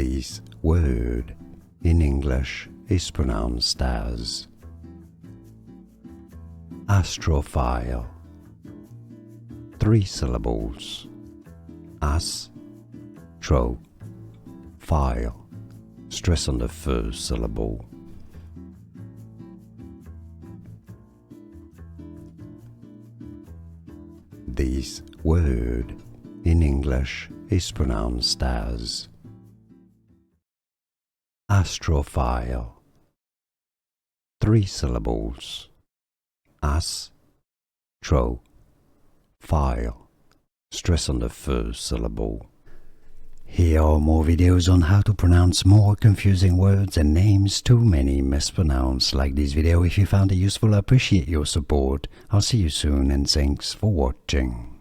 This word in English is pronounced as astrophile. 3 syllables. As-tro-phile. Stress on the first syllable. This word in English is pronounced as astrophile. 3 syllables. As-tro-phile. Stress on the first syllable. Here are more videos on how to pronounce more confusing words and names too many mispronounced. Like this video if you found it useful. I appreciate your support. I'll see you soon and thanks for watching.